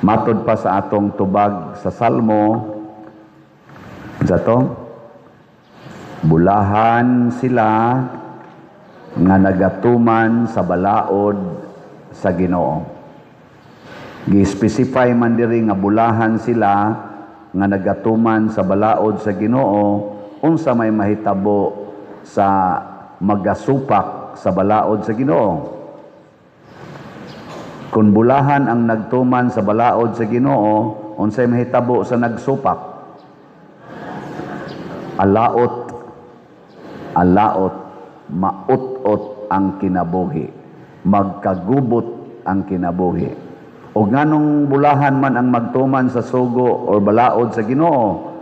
Matod pa sa atong tubag sa Salmo, bulahan sila nga nagatuman sa balaod sa Ginoo. Gi-specify man diri nga bulahan sila nga nagatuman sa balaod sa Ginoo unsa may mahitabo sa magasupak sa balaod sa Ginoo. Kung bulahan ang nagtuman sa balaod sa Ginoo, unsay mahitabo sa nagsupak? Alaot, maut-ot ang kinabuhi, magkagubot ang kinabuhi. O nganong bulahan man ang magtuman sa sugo o balaod sa Ginoo,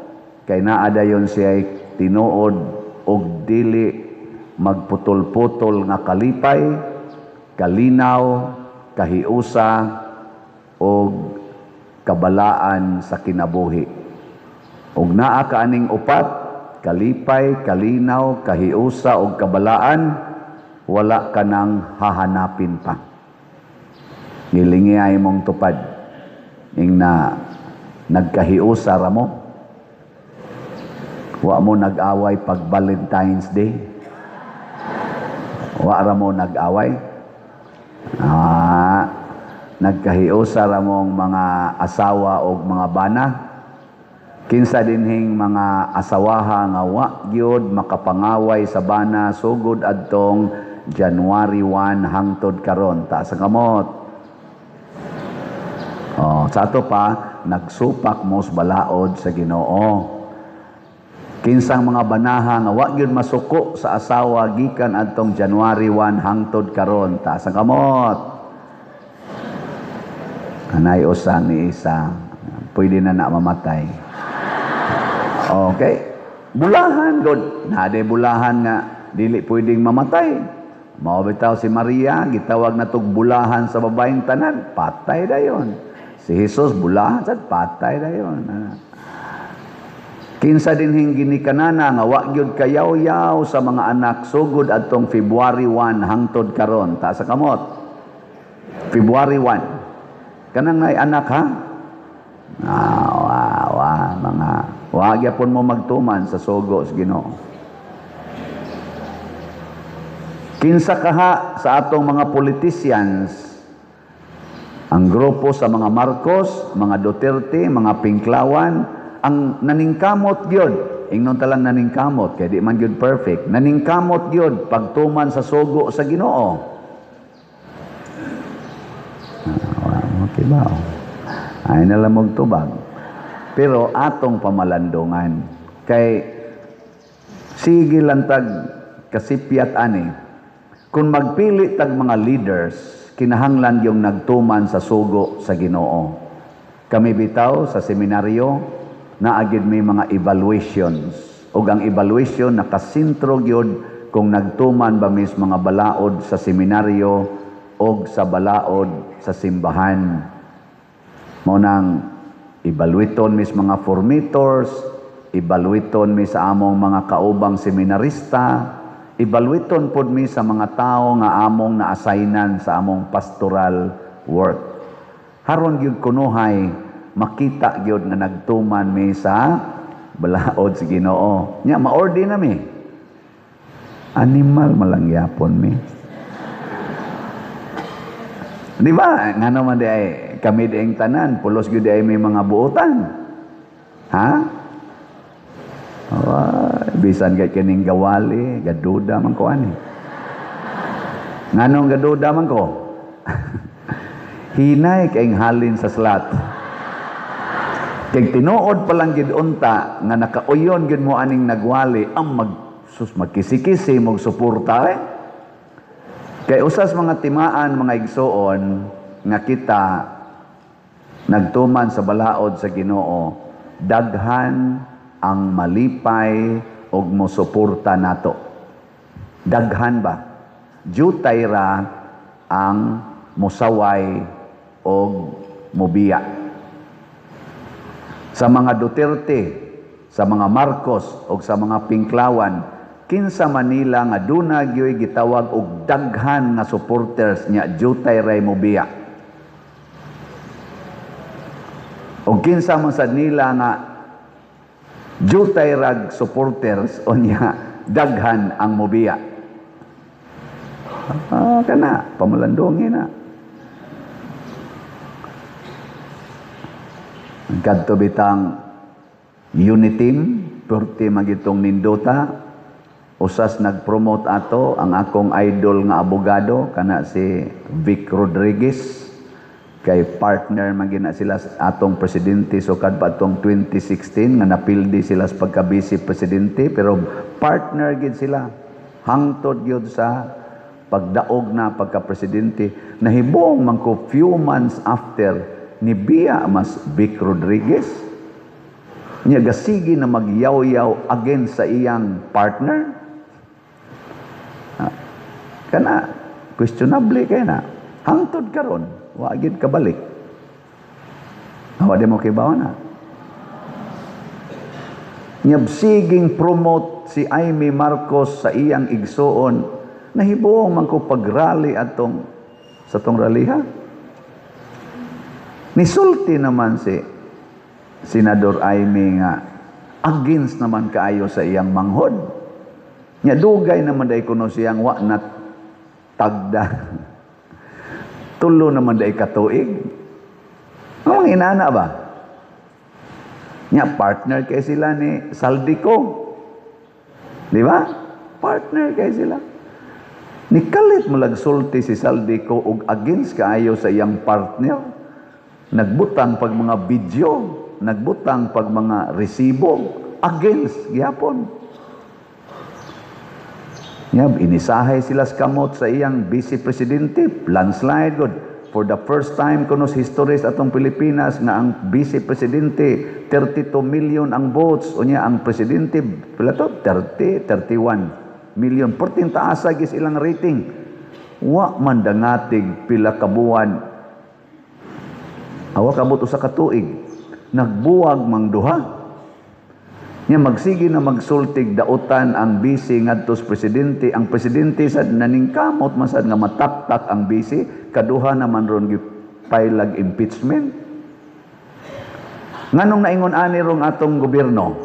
kay naa dayon siya tinuod og dili magputol-putol nga kalipay, kalinaw, kahiusa o kabalaan sa kinabuhi. Og naa kaaning upat, kalipay, kalinaw, kahiusa o kabalaan, wala ka nang hahanapin pa. Nilingi ay mong tupad ing na nagkahiusa ra mo. Wa mo nag-away pag Valentine's Day. Wa ra mo nag-away. Nagkahiusa ra mong mga asawa o mga bana. Kinsa dinhing mga asawaha nga wa gyud makapangaway sa bana sugod adtong January 1 hangtod karon ta sa kamot. Sa ato pa nagsupak mo sa balaod sa Ginoo. Kinsang mga banaha nga wa gyud masuko sa asawa gikan adtong January 1 hangtod karon ta sa kamot. Anay usa ni isa pwede na mamatay. Okay. Bulahan gud. Nade bulahan nga dili pwedeng mamatay. Mao bitaw si Maria gitawag na tog bulahan sa babaeng tanan, patay dayon. Si Jesus bulahan sad patay dayon. Kinsa dinhing ginikanana nga wa gyud kayaw-yaw sa mga anak sugod adtong February 1 hangtod karon ta sa kamot. February 1. Kanang nay anak ha? Mga wa gyapon mo magtuman sa sugo sa Ginoo. Kinsa kaha sa atong mga politicians, ang grupo sa mga Marcos, mga Duterte, mga Pinklawan, ang naningkamot gyud, ingnon talang naningkamot kay di man gyud perfect. Naningkamot gyud pagtuman sa sugo sa Ginoo. Okay ba? Ay nalamog tubag. Pero atong pamalandungan kay sige lang tag kasipyat ani. Kung magpili tag mga leaders, kinahanglan yung nagtuman sa sugo sa Ginoo. Kami bitaw sa seminaryo naagid may mga evaluations. Ug ang evaluation nakasintro gyud kung nagtuman ba mis mga balaod sa seminaryo o sa balaod sa simbahan. Mao nang evaluaton mis mga formators, evaluaton mi sa among mga kaubang seminarista, evaluaton pod mi sa mga tao nga among na-assignan sa among pastoral work. Haron gyud kunuhay makita gyud nga nagtuman mi sa balaod sa Ginoo. Nya maordi na mi. Animal malangyapon mi. Di ba? Nga naman di ay kami di ang tanan, pulos gyud ay may mga buotan. Ha? Bisan kay kining gawali, gaduda man ko ani. Nganong gaduda man ko? Hinay kay halin sa slat. Kay tinuod pa lang gid unta nga nakauyon gid mo aning nagwali ang magkisi-kisi mo suporta Kay usas mga timaan mga igsoon nga kita nagtuman sa balaod sa Ginoo, daghan ang malipay og mosuporta nato. Daghan ba? Jutay ra ang musaway og mobiya. Sa mga Duterte, sa mga Marcos o sa mga Pinklawan, kinsa Manila nga duna gyoy gitawag og daghan nga supporters nya jutay ray mobiya. O kinsa man sad nila nga jutay rag supporters o niya daghan ang mobiya. Kana, pamalandongin na. Kadto bitang Uniteam, perti magitong nindota, usas nag-promote ato ang akong idol nga abogado, kana si Vic Rodriguez, kay partner magina sila atong presidente sukad pa atong 2016 nga napildi sila sa pagka-vice presidente, pero partner gid sila hangtod gyud sa pagdaog na pagka-presidente. Nahibong man ko few months after ni Bia mas Vic Rodriguez niya gasigi na magyaw-yaw against sa iyang partner. Kana questionable kay na hangtod karon wa gid kabalik. Wa di mo kibaw na. Nyabsiging promote si Amy Marcos sa iyang igsuon, nahibuong man ko pagrally atong sa tong raliha. Nisulti naman si Senador Amy nga against naman kaayo sa iyang manghod. Nya dugay naman day kuno siyang wa na tagda. Tulo naman day katuig. Ang inana ba? Nya partner kay sila ni Saldico. Di ba? Partner kay sila. Nikalit mo sulti si Saldico og against kaayo sa iyang partner. Nagbutang pag mga video, nagbutang pag mga resibo against gyapon. Nya inisahay sila sa kamot sa iyang vice presidente, landslide god. For the first time kuno sa history sa atong Pilipinas nga ang vice presidente 32 million ang votes, unya ang presidente pila to 31 million. Perting taasa gis ilang rating. Wa man dangatig pila ka buwan. Awa kabot usa ka tuig. Nagbuwag mang duha. Nya magsigi na magsultig dautan ang bisi ngadto sa presidente. Ang presidente sad naningkamot masad nga mataktak ang bisi, kaduha naman ron gipailag impeachment. Nganong naingon ani rong atong gobyerno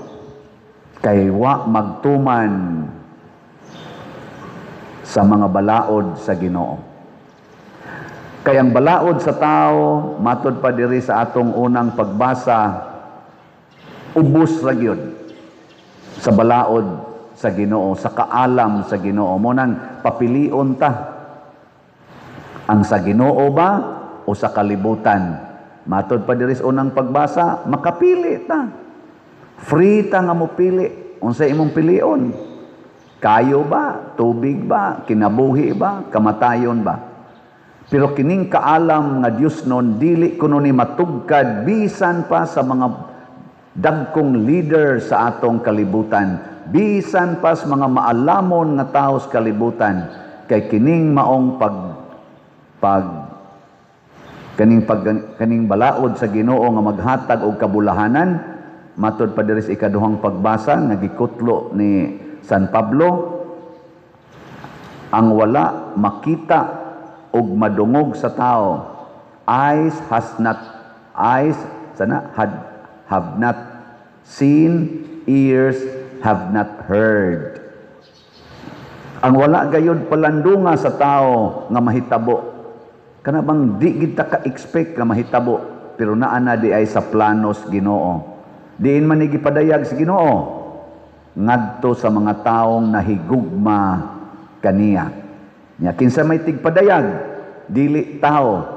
kay wa magtuman sa mga balaod sa Ginoo. Kay ang balaod sa tao matud pa diri sa atong unang pagbasa ubos ra gyud sa balaod sa Ginoo, sa kaalam sa Ginoo. Mo nang papilion ta ang sa Ginoo ba o sa kalibutan. Matud pa diri sa unang pagbasa, makapili ta. Free ta nga mopili. Unsa imong pilion? Kayo ba? Tubig ba? Kinabuhi ba? Kamatayon ba? Pero kining kaalam nga Dios non dili kuno ni matugkad bisan pa sa mga dagkong leader sa atong kalibutan, bisan pas mga maalamon nga tao sa kalibutan, kay kining maong kaning balaod sa Ginoo nga maghatag og kabulahanan. Matud pa diri sa ikaduhang pagbasa nga gikutlo ni San Pablo, ang wala makita og madungog sa tao, eyes have not seen, ears have not heard. Ang wala gayud palandunga sa tao nga mahitabo. Kana bang di gid ta ka-expect nga mahitabo, pero naa na di ay sa planos Ginoo. Diin man ni gipadayag sa Ginoo ngadto sa mga taong nahigugma kaniya. Nya kinsa may tigpadayag, dili tao,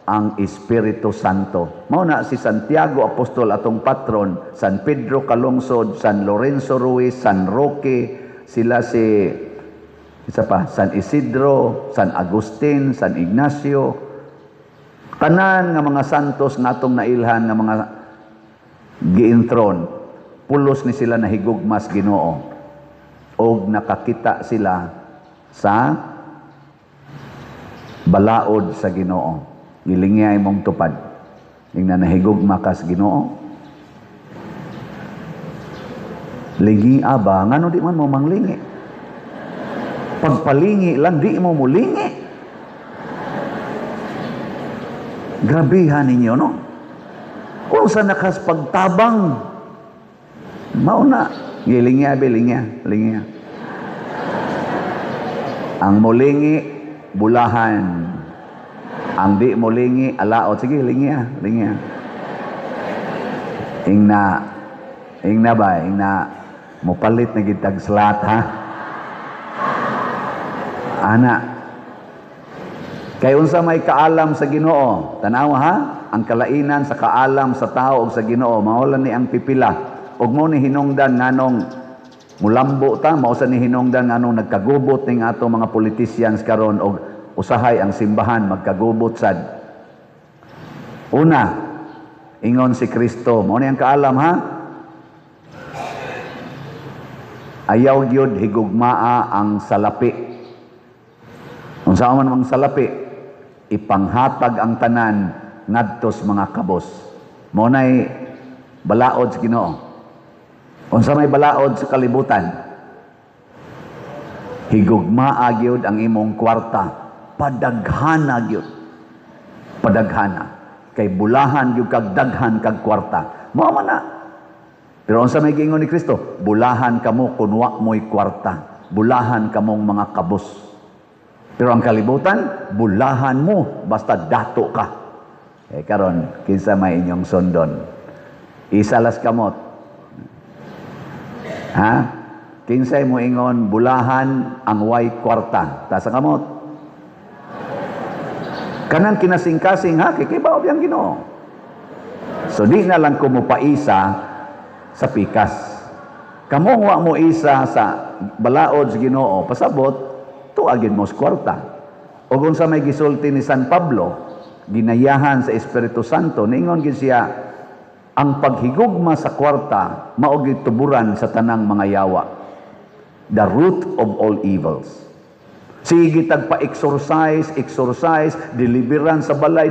ang Espiritu Santo. Mao na si Santiago Apostol atong patron, San Pedro Calungsod, San Lorenzo Ruiz, San Roque, sila si San Isidro, San Agustin, San Ignacio. Tanan nga mga santos natong nailhan nga mga giintron, pulos ni sila nahigugmas Ginoo og nakakita sila sa balaod sa Ginoo. Gilingya imong tupad. Ingna nahigugma ka sa Ginoo. Lingi aba, ngano di man mo manglingi? Pagpalingi lang, di mo mulingi. Grabihan ninyo, no? Kung Ikaw sa nakas pagtabang. Mauna. Gilingya, lingya. Ang mulingi, bulahan. Ang di mulingi, alaot. Sige, lingya. Ingna ba? Mupalit na gitag slat, ha? Ana. Kay unsa may kaalam sa Ginoo, tanaw ha, ang kalainan sa kaalam sa tao ug sa Ginoo, maolan ni ang pipila. Ug mo ni hinungdan nganong mulambo ta, mao sa ni hinungdan nganong nagkagubot ning ato mga politicians karon og usahay ang simbahan magkagubot sad. Una, ingon si Kristo, mao ni ang kaalam ha. Ayaw gyud higugmaa ang salapi. Unsa man ang salapi, ipanghatag ang tanan ngadtos mga kabos. Mao nay balaod sa Ginoo. Unsa may balaod sa kalibutan? Higugmaa gyud ang imong kwarta, padaghana gyud. Padaghana kay bulahan gyud kag daghan kag kwarta. Mao man na. Pero unsa may giingon ni Kristo? Bulahan kamo kun wa mo'y kwarta. Bulahan kamong mga kabos. Pero ang kalibutan, bulahan mo basta dato ka. Karon kinsa may inyong sondon? Isalas kamot. Ha? Kinsay mo ingon bulahan ang way kwarta. Tasa kamot. Kanang kinasing-kasing ha, kay bawo yang Ginoo. So di na lang ko mo paisa sa pikas. Kamong wa mo isa sa balaod sa Ginoo, pasabot tuagin mo sa kwarta. O kung sa may gisulti ni San Pablo, ginayahan sa Espiritu Santo, ningon gid siya, ang paghigugma sa kwarta mao gid tuburan sa tanang mga yawa. The root of all evils. Sige tagpa-exorcise, deliveran sa balay,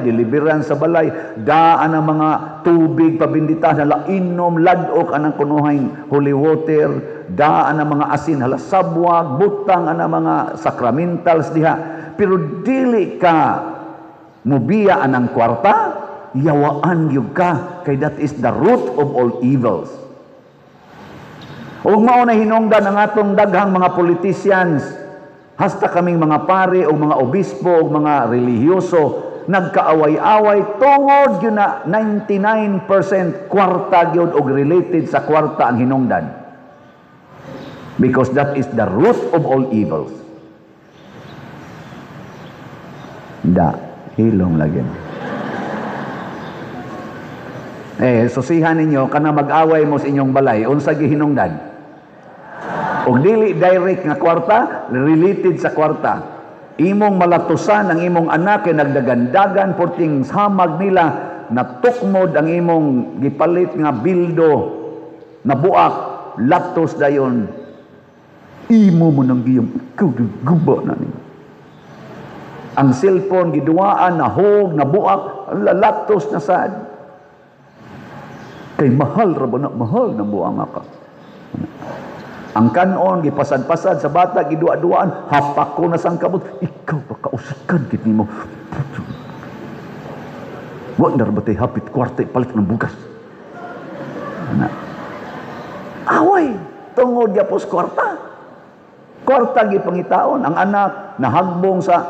daan ang mga tubig pabindita hala inom, ladok anang kunuhang holy water, daan ang mga asin hala sabwag, butang anang mga sacramentals diha. Pero dili ka mubiya anang kwarta, yawaan gyud ka, kay that is the root of all evils. Ug mao na hinungdan ang atong daghang mga politicians, hasta kaming mga pare o mga obispo o mga relihiyoso nagkaaway-away tungod yun na 99% kwarta yun o related sa kwarta ang hinungdan. Because that is the root of all evils. Hilong lagi. Susihan ninyo, kana mag-away mo sa inyong balay, unsa gihinungdan? Og dili direct nga kwarta, related sa kwarta. Imong malatusan ang imong anak kay nagdagandagan porting hamag nila natukmod ang imong gipalit nga bildo na buak latos dayon. Imo mo nang giyam guba na ni. Ang cellphone giduaan na hog na buak latos na sad. Kay mahal ra ba na mahal na buang ka. Ang kanon, gipasad-pasad sa bata, gidua-duaan, hapak ko na sang kabot, ikaw pa kausikan, kit mo. Wa na batay hapit kwarta, palit ng bugas. Away, tungod yapos kwarta. Kwarta gipangitaon, ang anak, nahagbong sa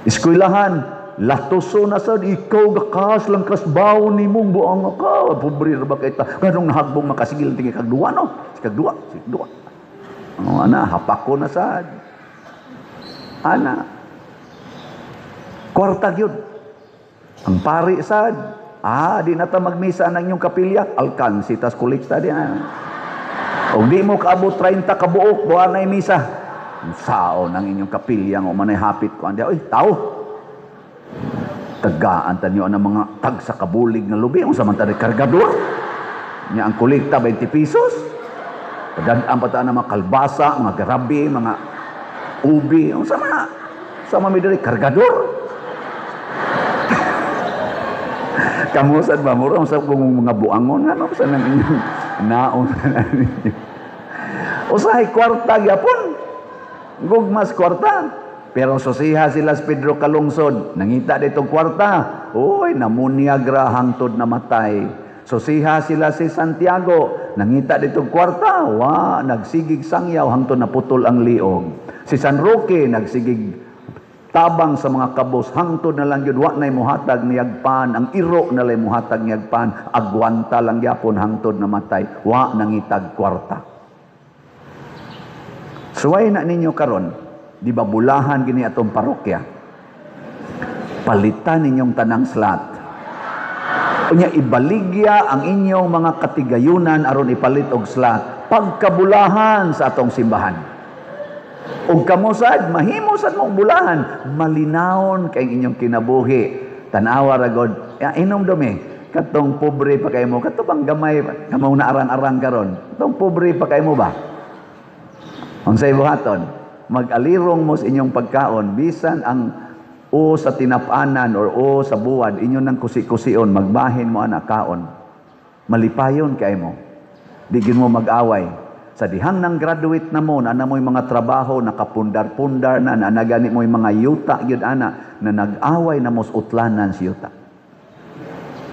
eskwelahan, latoso na sad, ikaw gakas lang kas bawo ni mong buang ka, pobre ra ba kita, kanong nahagbong makasigil tingi kag duwa no, kag duwa. Ana hapak ko na sad. Ana kwarta gyud. Ang pari sad, di na ta magmisa nang inyong kapilya, alkansi tas kolekta di. Og di mo kaabot 30 ka buok, buwan na misa. Sao nang inyong kapilya ngo manay hapit ko andi, oy tao. Tagaan tanyo ang mga tag sa kabulig nga lubi, ang samantala kargador niya ang kolekta 20 pesos. Padadaan pa taan ng mga kalbasa, mga garabi, mga ubi, ang sama midari kargador. Kamusad ba mo ron sa kung mga buangon ano sa nang inyong naon na ninyo. Usahay kwarta gyapon. Gugmas kwarta. Pero susiha sila sa Pedro kalungsod, nangita ditong kwarta. Uy, namunyagra hangtod na matay. Susiha sila si Santiago, nangita ditong kwarta. Nagsigig sangyaw hangtod na putol ang liog. Si San Roque, nagsigig tabang sa mga kabos, hangtod na lang yun, na'y muhatag niyagpan, ang iro na lang muhatag niyagpan, agwanta lang yapon hangtod na matay, nangitag kwarta. Suway na ninyo karon, di ba bulahan gini atong parokya? Palitan ninyong tanang slot. Unya ibaligya ang inyong mga katigayunan aron ipalit og slot pagkabulahan sa atong simbahan. Ug kamusad mahimosad mong bulahan, malinawon kay inyong kinabuhi. Tanawa ra gud, inom dumi. Katong pobre pa kay mo, katubang gamay, kamo na arang-arang karon. Katong pobre pa kay mo ba? Unsay buhaton? Mag-alirong mo sa inyong pagkaon, bisan ang o sa tinapanan or o sa buwad, inyo nang kusi-kusion, magbahin mo anak kaon. Malipayon kay mo. Digin mo mag-away. Sa dihang nang graduate na mo, na mo'y mga trabaho, nakapundar-pundar na nagani mo'y mga yuta, yun ana, na nag-away na mo's utlanan si yuta.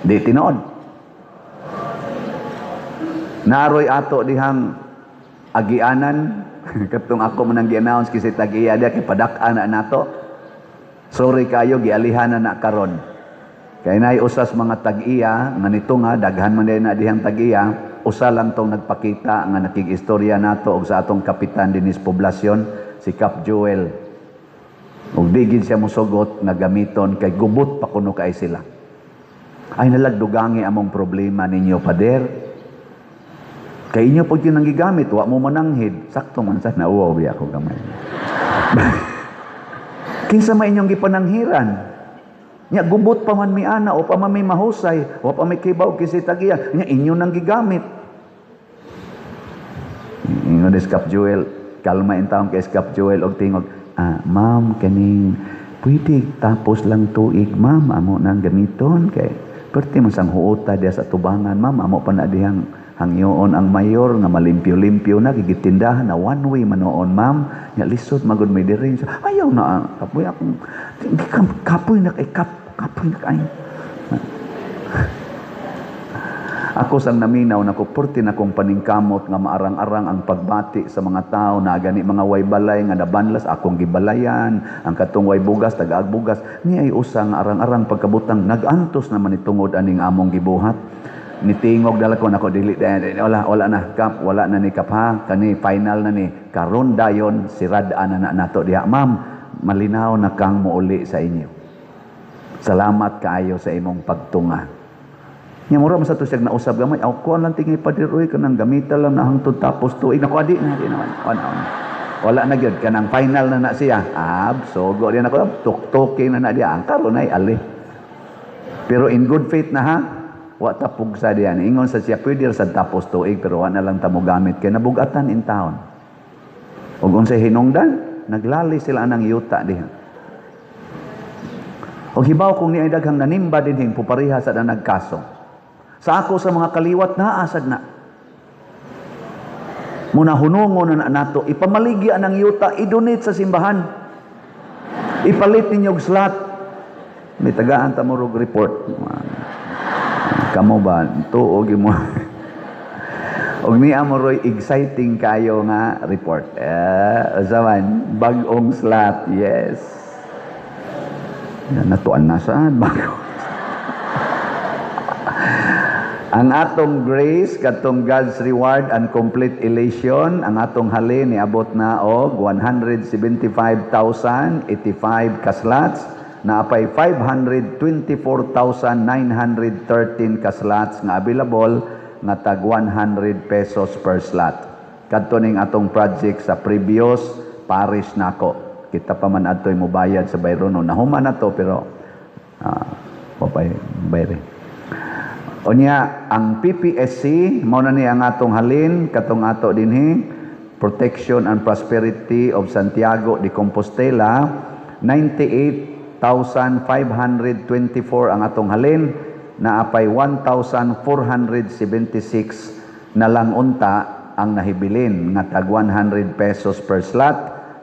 Di tinood. Naroy ato dihang agianan, katong ako man ang gi-announce kasi tag-iya dia kay padak-an na nato. Sorry kayo gialihan na karon. Kay nay usas mga tag-iya nga nito nga daghan man na dihang tag-iya, usa lang tong nagpakita nga nakigistorya nato og sa atong kapitan dinis poblasyon si Cap Joel. Ug digid siya mosugot nga gamiton kay gubot pa kuno kay sila. Ay nalagdugangi among problema ninyo pader. Kay inyo pag yun ang gigamit, wa mo mananghid. Sakto man sa nauwaw biya ako gamay. Kinsa may inyong gipananghiran. Nya gubot pa man mi ana o pa man may mahusay, o pa may kibaw kisi tagiya. Nya inyo nang gigamit. Ingon des Cap Joel, kalma in taon kay Cap Joel og tingog, ma'am kaning pwede tapos lang tuig, ma'am, amo nang gamiton kay perti man sang huota dia sa tubangan, ma'am, amo pa na dihang hangyoon ang mayor nga malimpyo-limpyo na gigitindahan na one way manoon, ma'am, nya lisod magud may diri. Ayaw na kapoy akong kapoy na kay kapoy na kay ako sang naminaw na ko porti na kong paningkamot nga maarang-arang ang pagbati sa mga tao na gani mga way balay nga nabanlas akong gibalayan, ang katong way bugas tagaag bugas ni ay usang arang-arang pagkabutang nagantos naman itungod aning among gibuhat. Nitingog dala ko nako dili wala na kap, wala na ni kap ha, kani final na ni karon dayon sirad-an na nato diha, ma'am, malinaw na kang muuli sa inyo. Salamat kaayo sa imong pagtunga. Nya mura man sa to siya nausab gamay, aw ko lang tingay padiroy kanang gamita lang na hangtod tapos tuig nako adi na di naman. Wala na gyud kanang final na siya. Sogo di na ko tuk-tuki na diya ang karon ay ali. Pero in good faith na ha, wa tapog sa diyan. Ingon sa siya pwede sa tapos tuig pero wa na lang ta mo gamit kay nabugatan in town. Ug unsay hinungdan, naglali sila anang yuta diha. Og hibaw kung ni ay daghang nanimba dinhing pupariha sa nagkaso. Sa ako sa mga kaliwat na asad na. Muna hunungon na nato, ipamaligya ng yuta, i-donate sa simbahan. Ipalit ninyo og slot. May tagaan ta mo rog report. Kamo ba? Tuog mo. Og ni amoroy exciting kayo nga report. Usaman, bagong slot. Yes. Natuan na saan? Bagong. Ang atong grace, katong God's reward and complete elation, ang atong halin niabot na og 175,085 kaslots, na apay 524,913 kaslots nga available nga tag 100 pesos per slot. Kadto ning atong project sa previous parish nako. Kita pa man adtoy mobayad sa bayro no. Nahuman na to pero papay bayre. Unya ang PPSC mao na ni ang atong halin katong ato dinhi Protection and Prosperity of Santiago de Compostela, 98,524 ang atong halin, na apay 1,476 na lang unta ang nahibilin nga tag 100 pesos per slot.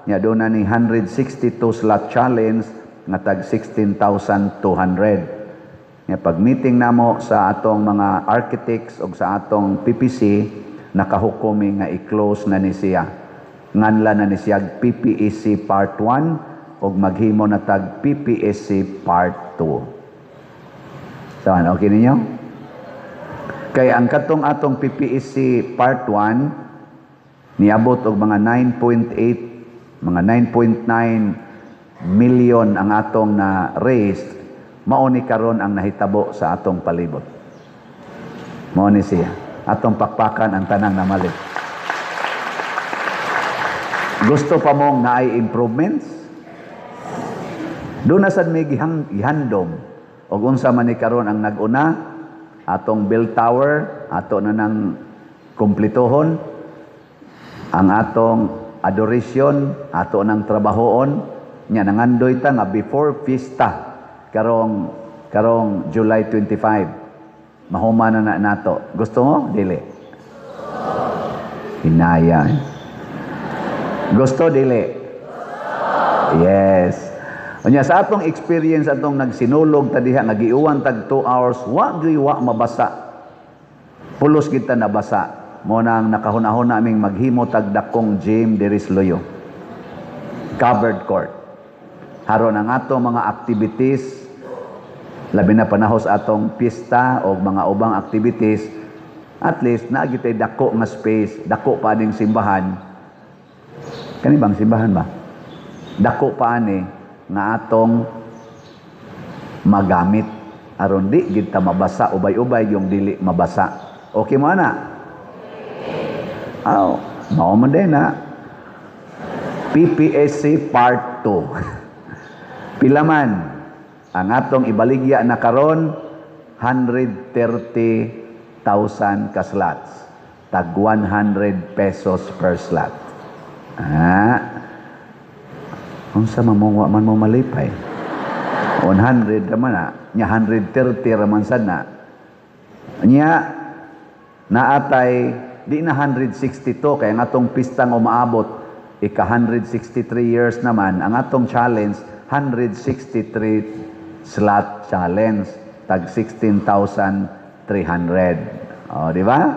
nya doon na ni 162 slot challenge nga tag 16,200. Nya pag meeting namo sa atong mga architects o sa atong PPC, nakahukumi nga i-close na ni siya. Nganla na ni siya PPEC Part 1 o maghimo na tag PPSC Part 2. So, okay ninyo? Kaya ang katong atong PPSC Part 1, niabot og mga 9.8, mga 9.9 million ang atong na raised, mauni karon ang nahitabo sa atong palibot. Mauni siya. Atong pakpakan ang tanang namalit. Gusto pa mong naay improvements? Doon na sad may gihandom. O unsa man ni karon ang nag-una, atong bell tower, ato na nang kumplituhon. Ang atong adoration, ato nang trabahoon. Nya nangandoy ta nga before fiesta, karong July 25. Mahuma na nato. Gusto mo? Dili. Hinaya. Gusto? Dili. Yes. Unya sa atong experience atong nagsinulog ta diha nagiuwan tag 2 hours, wa mabasa. Pulos kita nabasa. Mo nang nakahunahon naming maghimo tag dakong gym diri sa Loyo. Covered court. Haron ang atong mga activities, labi na panahos atong pista o mga ubang activities, at least naagitay dako nga space, dako pa ning simbahan. Kani bang simbahan ba? Dako pa ani nga atong magamit aron di gid ta mabasa ubay-ubay yung dili mabasa. Okay mo na? Aw, mao man din na. PPSC Part 2. Pila man ang atong ibaligya na karon 130,000 ka slots. Tag 100 pesos per slot. Unsa man mo malipay? 100 raman na. Nya 130 raman sad na. Nya naatay di na 162 kaya ang atong pistang umaabot ika 163 years naman ang atong challenge 163 slot challenge tag 16,300. O, di ba?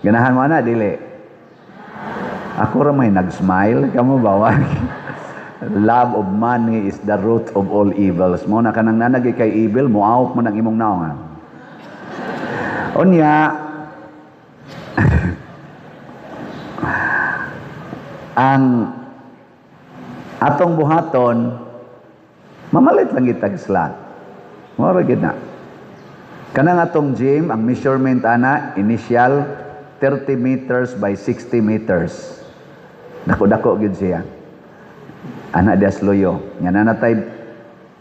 Ganahan mo na, dili. Ako ra may nag-smile, kamo ba? Love of money is the root of all evils. Mo na kanang nanagi kay evil, muawok mo nang imong naong. Unya, ang atong buhaton, mamalit lang itag slot. Mora gid na. Kanang atong gym, ang measurement ana, initial 30 meters by 60 meters. Dako-dako gid siya. Ana dias Loyo. Nya nanatay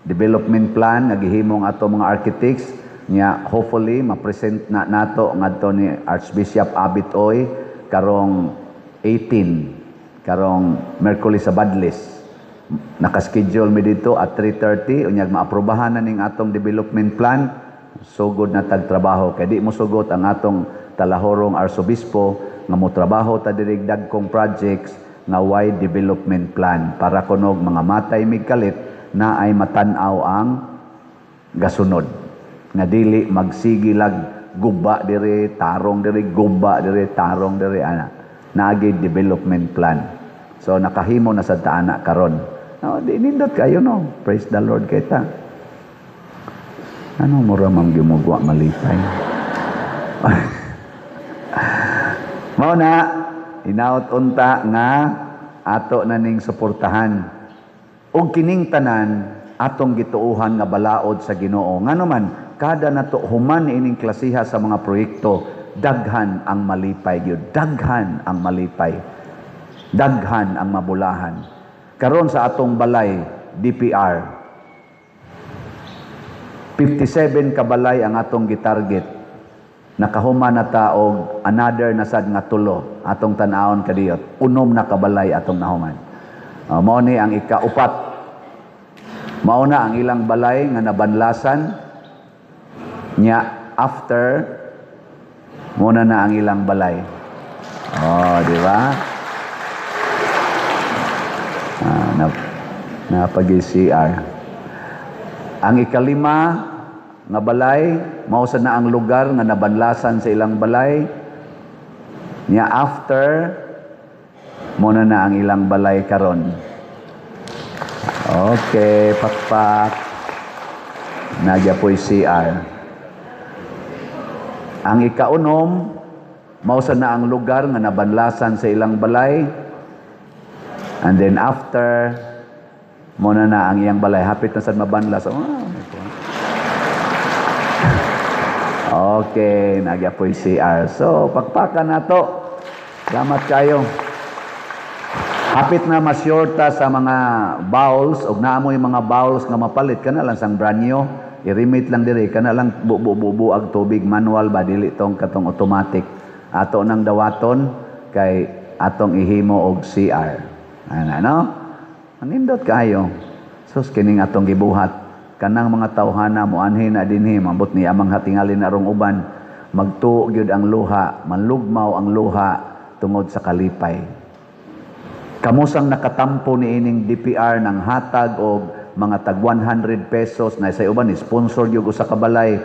development plan nagihimong ato mga architects nya hopefully ma-present na nato ngadto ni Archbishop Abit Oy karong 18 karong Merkulis sa Badlis. Naka-schedule mi dito at 3:30 unyag maaprobahan na ning atong development plan. Sugod na tagtrabaho kay di mo sugot ang atong talahorong arsobispo nga mo trabaho ta diri dagkong projects nga wide development plan para kunog mga matay migkalit na ay matan-aw ang gasunod nga dili magsigilag guba diri tarong diri guba diri tarong diri ana naagi development plan. So nakahimo na sa taana karon. No, di nindot kayo no. Praise the Lord kay ta. Ano mo ra mang gimugwa malipay? Mao na hinaut unta nga ato na ning suportahan. Og kining tanan atong gituuhan nga balaod sa Ginoo. Ngano man kada nato human ining klasiha sa mga proyekto, daghan ang malipay gyud, daghan ang malipay. Daghan ang mabulahan. Karon sa atong balay DPR 57 ka balay ang atong gitarget. Nakahuma na ta og another na sad nga tulo atong tan-awon kadiyot. Unom na kabalay atong nahuman. Mao ni ang ikaupat. Mao na ang ilang balay nga nabanlasan nya after muna na ang ilang balay. Oh, di ba? na pag-CR. Ang ikalima nga balay, mao sa na ang lugar nga nabanlasan sa ilang balay. Nya after muna na ang ilang balay karon. Okay, pakpak. Nagya po'y CR. Ang ikaunom, mao sa na ang lugar nga nabanlasan sa ilang balay. And then after muna na ang iyang balay. Hapit na sa mabanlas. Okay, nagya po'y CR. So, pakpakan na to. Salamat kayo. Hapit na masyurta sa mga bowls, o naamoy mga bowls nga mapalit ka na lang sang branyo. I-remit lang diri, ka na lang bubuag tubig, manual ba, dili tong katong automatic. Ato nang dawaton, kay atong ihimo og CR. Ano? Manindot kayo. Sus, kining atong gibuhat. Kanang mga tawhana mo anhi na dinhi mabot ni amang hatingalin arong uban magtuo gyud ang luha, manlugmaw ang luha tungod sa kalipay. Kamusang nakatampo ni ining DPR ng hatag og mga tag 100 pesos na sa uban sponsor gyud usa ka balay.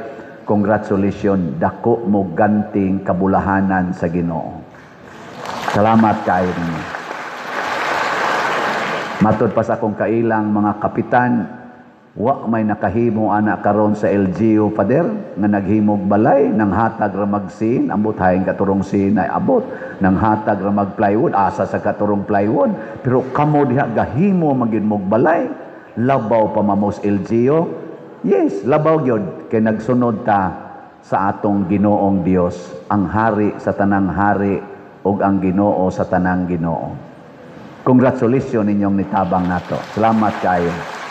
Congratulations, dako mo ganting kabulahanan sa Ginoo. Salamat kayo ninyo. Matod pa sa akong kailang mga kapitan, wa may nakahimo ana karon sa LGU pader nga naghimog balay ng hatag ra magsin ambot hayng katurong sin ay abot ng hatag ra mag plywood asa sa katurong plywood pero kamo diha gahimo magid mog balay labaw pa mamos LGU. Yes, labaw gyud kay nagsunod ta sa atong Ginoong Dios, ang hari sa tanang hari ug ang Ginoo sa tanang Ginoo. Congratulations ninyong nitabang nato. Salamat kayo.